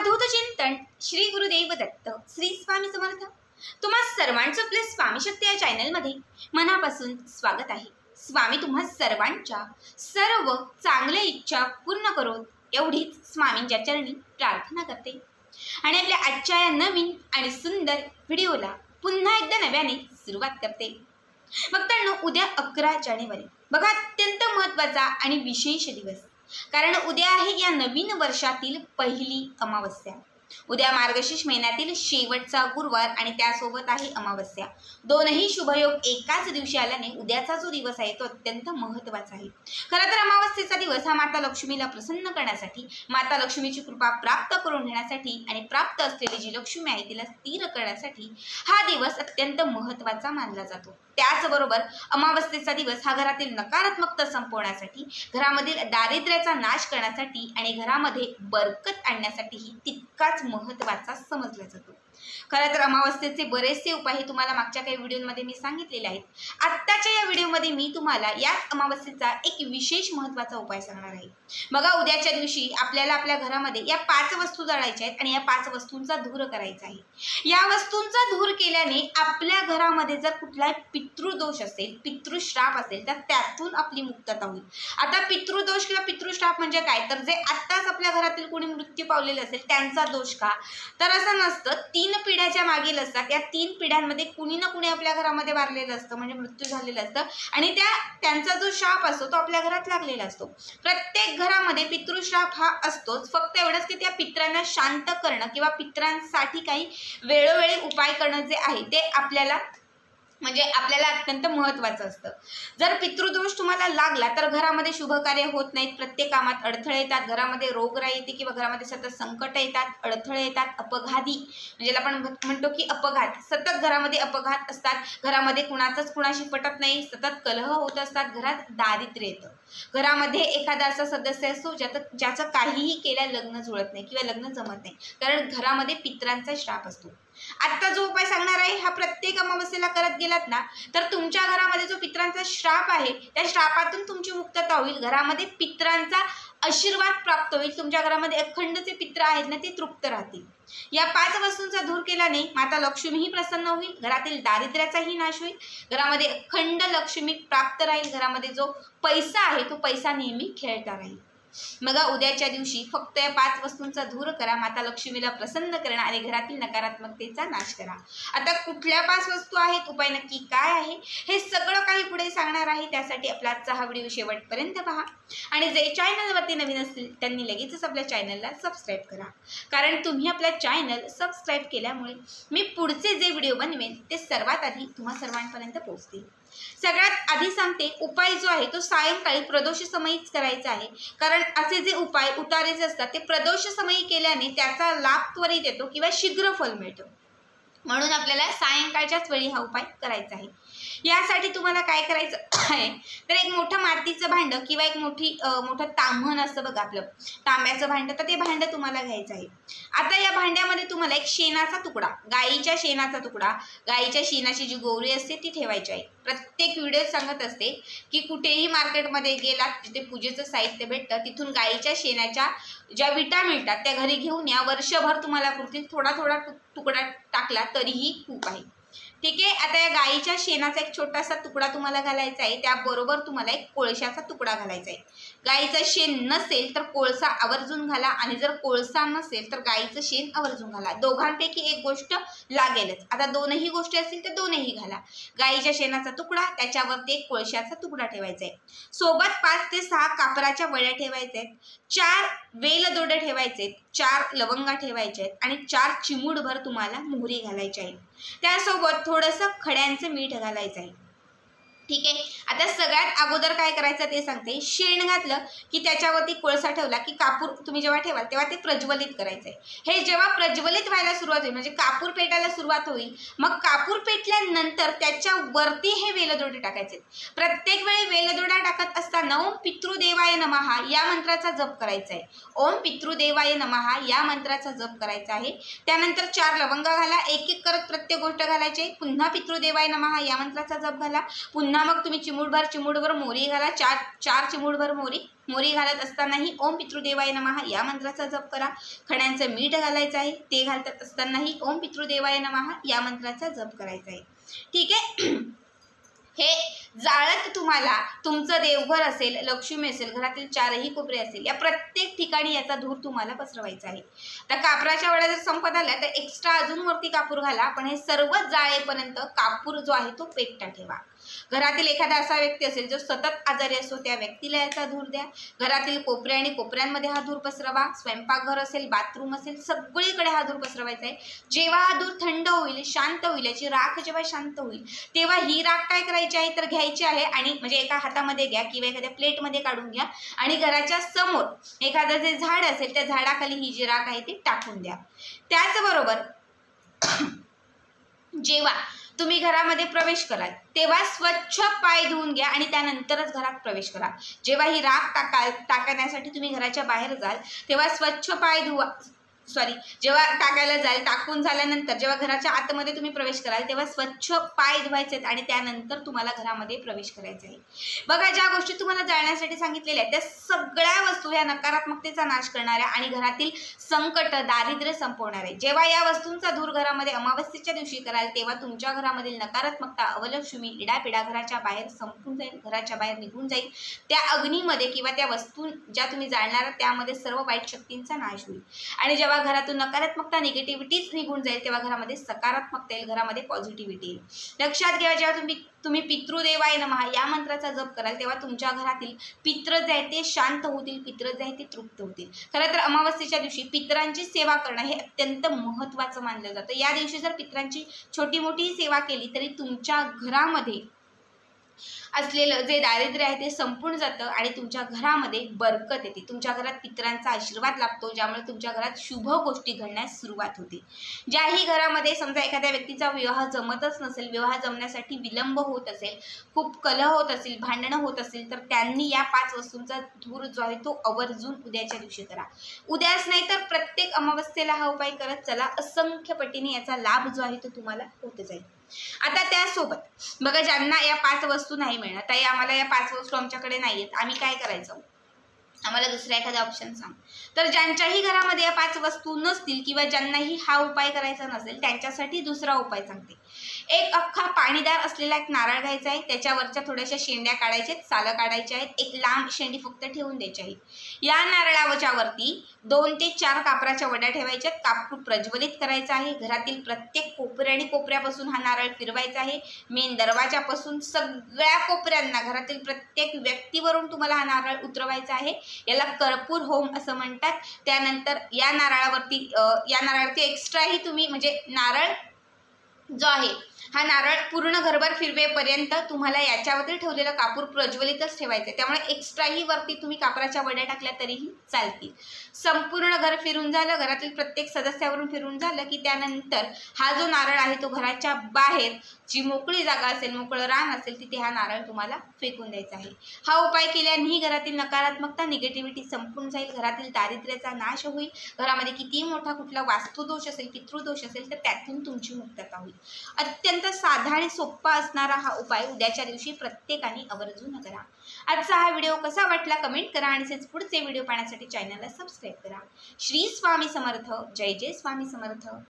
अवधूत चिंतन श्री गुरुदेव दत्त श्री स्वामी समर्थ। तुम्हा सर्वांचं आपल्या स्वामी शक्ती या चॅनलमध्ये मनापासून स्वागत आहे। स्वामी तुम्हा सर्वांच्या सर्व चांगल्या इच्छा पूर्ण करोत एवढीच स्वामींच्या चरणी प्रार्थना करते आणि आपल्या आजच्या या नवीन आणि सुंदर व्हिडिओला पुन्हा एकदा नव्याने सुरुवात करते। भक्तांनो, उद्या 11 जानेवारी बघा, अत्यंत महत्त्वाचा आणि विशेष दिवस, कारण उद्या आहे या नवीन वर्षातील पहिली अमावस्या। उद्या मार्गशीर्ष महिन्यातील शेवटचा गुरुवार आणि त्यासोबत आहे अमावस्या। दोनही शुभयोग एकाच दिवशी आल्याने उद्याचा जो दिवस आहे तो अत्यंत महत्त्वाचा आहे। खरं तर अमावस्येचा दिवस हा माता लक्ष्मीला प्रसन्न करण्यासाठी, माता लक्ष्मीची कृपा प्राप्त करून घेण्यासाठी आणि प्राप्त असलेली जी लक्ष्मी आहे तिला स्थिर करण्यासाठी हा दिवस अत्यंत महत्त्वाचा मानला जातो। त्याचबरोबर अमावस्येचा दिवस हा घरातील नकारात्मकता संपवण्यासाठी, घरामधील दारिद्र्याचा नाश करण्यासाठी आणि घरामध्ये बरकत आणण्यासाठीही तितकाच महत्त्वाचा समजला जातो। खरं तर अमावस्येचे बरेचसे उपाय हे तुम्हाला मागच्या काही व्हिडिओमध्ये मी सांगितलेले आहेत। आत्ताच्या या व्हिडिओमध्ये मी तुम्हाला याच अमावस्येचा एक विशेष महत्त्वाचा उपाय सांगणार आहे। बघा, उद्याच्या दिवशी आपल्याला आपल्या घरामध्ये या 5 वस्तू जाळायच्या आहेत आणि या 5 वस्तूंचा धूर करायचा आहे। या वस्तूंचा धूर केल्याने आपल्या घरामध्ये जर कुठलाही पितृदोष असेल, पितृश्राप असेल तर त्यातून आपली मुक्तता होईल। आता पितृदोष किंवा पितृश्राप म्हणजे काय, तर जे आत्ताच आपल्या घरातील कोणी मृत्यू पावलेले असेल त्यांचा दोष का, तर असं नसतं। 3 पिढ्याच्या मागील असतात, या 3 पिढ्यांमध्ये कुणी ना कुणी आपल्या घरामध्ये वारलेलं असतं, म्हणजे मृत्यू झालेला असतं आणि त्यांचा जो शाप असतो तो आपल्या घरात लागलेला असतो। प्रत्येक घरामध्ये पितृश्राप हा असतोच, फक्त एवढंच की त्या पितरांना शांत करणं किंवा पितरांसाठी काही वेळोवेळी उपाय करणं जे आहे ते आपल्याला अत्यंत महत्त्वाचं असतं। जर पितृदोष तुम्हाला लागला तर घरामध्ये शुभ कार्य होत नाहीत, प्रत्येक कामात अडथळे येतात, घरामध्ये रोगराई येते किंवा घरामध्ये सतत संकट येतात, अडथळे येतात, अपघाती म्हणजे आपण म्हणतो की अपघात, सतत घरामध्ये अपघात असतात, घरामध्ये कुणाचंच कुणाशी पटत नाही, सतत कलह होत असतात, घरात दारिद्र्य येतं, घरामध्ये एखादा असा सदस्य असतो ज्याचं काहीही केल्या लग्न जुळत नाही किंवा लग्न जमत नाही, कारण घरामध्ये पितरांचा श्राप असतो। आता जो उपाय सांगणार आहे हा प्रत्येक अमावस्येला करत गेलात ना तर तुमच्या घरामध्ये जो पितरांचा श्राप आहे त्या श्रापातून तुमची मुक्तता होईल, घरामध्ये पितरांचा आशीर्वाद प्राप्त होईल, तुमच्या घरामध्ये अखंड जे पित्र आहेत ना ते तृप्त राहतील। या 5 वस्तूंचा धूर केल्याने माता लक्ष्मीही प्रसन्न होईल, घरातील दारिद्र्याचाही नाश होईल, घरामध्ये अखंड लक्ष्मी प्राप्त राहील, घरामध्ये जो पैसा आहे तो पैसा नेहमी खेळता राहील। मग उद्याच्या दिवशी फक्त या 5 वस्तूंचा धूर करा, माता लक्ष्मीला प्रसन्न करा आणि घरातील नकारात्मकतेचा नाश करा। आता कुठल्या 5 वस्तू आहेत, उपाय नक्की काय आहे, हे सगळं काही पुढे सांगणार आहे। त्यासाठी आपला आजचा हा व्हिडिओ शेवटपर्यंत पहा आणि जे चॅनलवरती नवीन असतील त्यांनी लगेचच आपल्या चॅनलला सबस्क्राईब करा, कारण तुम्ही आपल्या चॅनल सबस्क्राईब केल्यामुळे मी पुढचे जे व्हिडिओ बनवेन ते सर्वात आधी तुम्हा सर्वांपर्यंत पोहोचतील। सगळ्यात आधी सांगते, उपाय जो आहे तो सायंकाळी प्रदोष समयीच करायचा आहे, कारण असे जे उपाय उतारेचे असतात ते प्रदोष समयी केल्याने त्याचा लाभ त्वरित येतो किंवा शीघ्र फल मिळतं, म्हणून आपल्याला सायंकाळच्याच वेळी हा उपाय करायचा आहे। यासाठी तुम्हाला काय करायचं आहे तर एक मोठं मातीचं भांडं किंवा एक मोठं ताम्हण असतं बघा, आपलं तांब्याचं भांडं, तर ते भांडं तुम्हाला घ्यायचं आहे। आता या भांड्यामध्ये तुम्हाला एक शेणाचा तुकडा, गाईच्या शेणाचा तुकडा, गाईच्या शेणाची जी गोवरी असते ती ठेवायची आहे। प्रत्येक व्हिडिओत सांगत असते की कुठेही मार्केटमध्ये गेलात जिथे पूजेचं साहित्य भेटतं तिथून गाईच्या शेणाच्या ज्या विटा मिळतात त्या घरी घेऊन या, वर्षभर तुम्हाला पुरतील, थोडा थोडा तुकडा टाकला तरीही खूप आहे, ठीक आहे। आता या गाईच्या शेणाचा एक छोटासा तुकडा तुम्हाला घालायचा आहे, त्याबरोबर तुम्हाला एक कोळशाचा तुकडा घालायचा आहे। गाईचं शेण नसेल तर कोळसा आवर्जून घाला आणि जर कोळसा नसेल तर गाईचं शेण आवर्जून घाला, दोघांपैकी एक गोष्ट लागेलच। आता दोनही गोष्टी असतील तर दोनही घाला। गाईच्या शेणाचा तुकडा, त्याच्यावरती एक कोळशाचा तुकडा ठेवायचा आहे, सोबत 5 ते 6 कापराच्या वड्या ठेवायच्या आहेत, 4 वेलदोडे ठेवायचे आहेत, 4 लवंगा ठेवायचे आहेत आणि 4 चिमूटभर तुम्हाला मोहरी घालायची आहे, त्यासोबत थोडंसं खड्यांचं मीठ घालायचं आहे, ठीक आहे। आता सगळ्यात अगोदर काय करायचं ते सांगते। शेण घातलं की त्याच्यावरती कोळसा ठेवला की कापूर तुम्ही जेव्हा ठेवाल तेव्हा ते प्रज्वलित करायचं आहे। हे जेव्हा प्रज्वलित व्हायला सुरुवात होईल म्हणजे कापूर पेटायला सुरुवात होईल, मग कापूर पेटल्यानंतर त्याच्यावरती हे वेलदोडे टाकायचे। प्रत्येक वेळी वेलदोडा टाकत असताना ओम पितृदेवाय नमः या मंत्राचा जप करायचा आहे, ओम पितृदेवाय नमः या मंत्राचा जप करायचा आहे। त्यानंतर 4 लवंगा घाला, एक एक करत प्रत्येक गोष्ट घालायची, पुन्हा पितृदेवाय नमः या मंत्राचा जप घाला, पुन्हा मग तुम्ही चिमूटभर मोहरी घाला, 4 चिमूटभर मोहरी, मोरी घालत असतानाही ओम पितृदेवाय नमः या मंत्राचा जप करा. खड्यांचं मीठ घालायचं आहे, ते घालत असतानाही ओम पितृदेवाय नमः या मंत्राचा जप करायचा आहे. ठीक आहे. हे जाळत तुम्हाला तुमचं देवघर असेल, लक्ष्मी असेल, घरातील चारही कोपरे असेल, या प्रत्येक ठिकाणी याचा धूर तुम्हाला पसरवायचा आहे. तर कापराच्या वड्या जर संपत आल्या तर एक्स्ट्रा अजून वरती कापूर घाला, पण हे सर्व जाळेपर्यंत कापूर जो आहे तो पेटता ठेवा. घरातील एखादा असा व्यक्ती असेल जो सतत आजारी असतो, त्या व्यक्तीला याचा धूर द्या. घरातील कोपरे आणि कोपऱ्यांमध्ये हा धूर पसरवा. स्वयंपाकघर असेल, बाथरूम असेल, सगळीकडे हा धूर पसरवायचा आहे. जेव्हा हा धूर थंड होईल, शांत होईल, याची राख जेव्हा शांत होईल, तेव्हा ही राख काय करायची आहे तर घ्यायची आहे आणि म्हणजे एका हातामध्ये घ्या किंवा एखाद्या प्लेटमध्ये काढून घ्या आणि घराच्या समोर एखादं जे झाड असेल त्या झाडाखाली ही जी राख आहे ती टाकून द्या. त्याचबरोबर जेव्हा तुम्ही घरामध्ये प्रवेश कराल तेव्हा स्वच्छ पाय धुवून घ्या आणि त्यानंतरच घरात प्रवेश करा. जेव्हा ही राख टाकण्यासाठी तुम्ही घराच्या बाहेर जाल तेव्हा स्वच्छ पाय धुवा. जेव्हा टाकायला जाल, टाकून झाल्यानंतर जेव्हा घराच्या आतमध्ये तुम्ही प्रवेश कराल तेव्हा स्वच्छ पाय धुवायचे आणि त्यानंतर तुम्हाला घरामध्ये प्रवेश करायचा आहे. बघा, ज्या गोष्टी तुम्हाला जाळण्यासाठी सांगितलेल्या आहेत त्या सगळ्या वस्तू या नकारात्मकतेचा नाश करणाऱ्या आणि घरातील संकट, दारिद्र्य संपवणारे. जेव्हा या वस्तूंचा धूर घरामध्ये अमावस्येच्या दिवशी कराल तेव्हा तुमच्या घरामधील नकारात्मकता, अवलक्ष्मी, इडापिडा घराच्या बाहेर संपून जाईल, घराच्या बाहेर निघून जाईल. त्या अग्नीमध्ये किंवा त्या वस्तू ज्या तुम्ही जाळणार त्यामध्ये सर्व वाईट शक्तींचा नाश होईल आणि जेव्हा घरातून नकारात्मकता, निगेटिव्हिटीच निघून जाईल तेव्हा घरामध्ये सकारात्मकता येईल, घरामध्ये पॉझिटिव्हिटी येईल. लक्षात घ्या, जेव्हा तुम्ही पितृदेवाय नमः या मंत्राचा जप कराल तेव्हा तुमच्या घरातील पित्र जे आहेत ते शांत होतील, पित्र जे आहेत ते तृप्त होतील. खरं तर अमावस्येच्या दिवशी पितरांची सेवा करणं हे अत्यंत महत्त्वाचं मानलं जातं. या दिवशी जर पितरांची छोटी मोठी सेवा केली तरी तुमच्या घरामध्ये असलेलं जे दारिद्र्य आहे ते संपून जातं आणि तुमच्या घरामध्ये बरकत येते. तुमच्या घरात पितरांचा आशीर्वाद लाभतो, ज्यामुळे तुमच्या घरात शुभ गोष्टी घडण्यास सुरुवात होते. ज्याही घरामध्ये समजा एखाद्या व्यक्तीचा विवाह जमतच नसेल, विवाह जमण्यासाठी विलंब होत असेल, खूप कलह होत असेल, भांडणं होत असेल, तर त्यांनी या 5 वस्तूंचा धूर जो आहे तो आवर्जून उद्याच्या दिवशी करा. उद्याच नाही तर प्रत्येक अमावस्येला हा उपाय करत चला. असंख्य पटीने याचा लाभ जो आहे तो तुम्हाला होत जाईल. आता त्यासोबत बघा, ज्यांना या 5 वस्तू नाही मिळणार, ताई आम्हाला या 5 वस्तू आमच्याकडे नाही आहेत, आम्ही काय करायचं, आम्हाला दुसरा एखादा ऑप्शन सांग. तर ज्यांच्याही घरामध्ये या 5 वस्तू नसतील किंवा ज्यांनाही हा उपाय करायचा नसेल त्यांच्यासाठी दुसरा उपाय सांगते. एक अख्खा पाणीदार असलेला एक नारळ घ्यायचा आहे, त्याच्यावरच्या थोड्याशा शेंड्या काढायच्या आहेत, सालं काढायचे आहेत, एक लांब शेंडी फक्त ठेवून द्यायची आहे. या नारळाच्या वरती 2 ते 4 कापराच्या वड्या ठेवायच्या, कापूर प्रज्वलित करायचा आहे. घरातील प्रत्येक कोपऱ्या आणि कोपऱ्यापासून हा नारळ फिरवायचा आहे. मेन दरवाजापासून सगळ्या कोपऱ्यांना, घरातील प्रत्येक व्यक्तीवरून तुम्हाला हा नारळ उतरवायचा आहे. याला कर्पूर होम असं म्हणतात. त्यानंतर या नारळावरती एक्स्ट्राही तुम्ही म्हणजे नारळ जो आहे हा नारळ पूर्ण घरभर फिरवेपर्यंत तुम्हाला याच्यावरती ठेवलेलं कापूर प्रज्वलितच ठेवायचं. त्यामुळे एक्स्ट्राही वरती तुम्ही कापराच्या वड्या टाकल्या तरीही चालतील. संपूर्ण घर फिरून झालं, घरातील प्रत्येक सदस्यावरून फिरून झालं की त्यानंतर हा जो नारळ आहे तो घराच्या बाहेर जी मोकळी जागा असेल, मोकळं रान असेल, तिथे हा नारळ तुम्हाला फेकून द्यायचा आहे. हा उपाय केल्यानेही घरातील नकारात्मकता, निगेटिव्हिटी संपून जाईल, घरातील दारिद्र्याचा नाश होईल. घरामध्ये कितीही मोठा कुठला वास्तुदोष असेल, पितृदोष असेल तर त्यातून तुमची मुक्तता होईल. अत्यंत साधा आणि सोपा असणारा हा उपाय उद्याच्या दिवशी प्रत्येकाने आवर्जून करा. आजचा हा व्हिडिओ कसा वाटला कमेंट करा आणि पुढचे व्हिडिओ पाहण्यासाठी चॅनलला सबस्क्राईब करा. श्री स्वामी समर्थ. जय जय स्वामी समर्थ.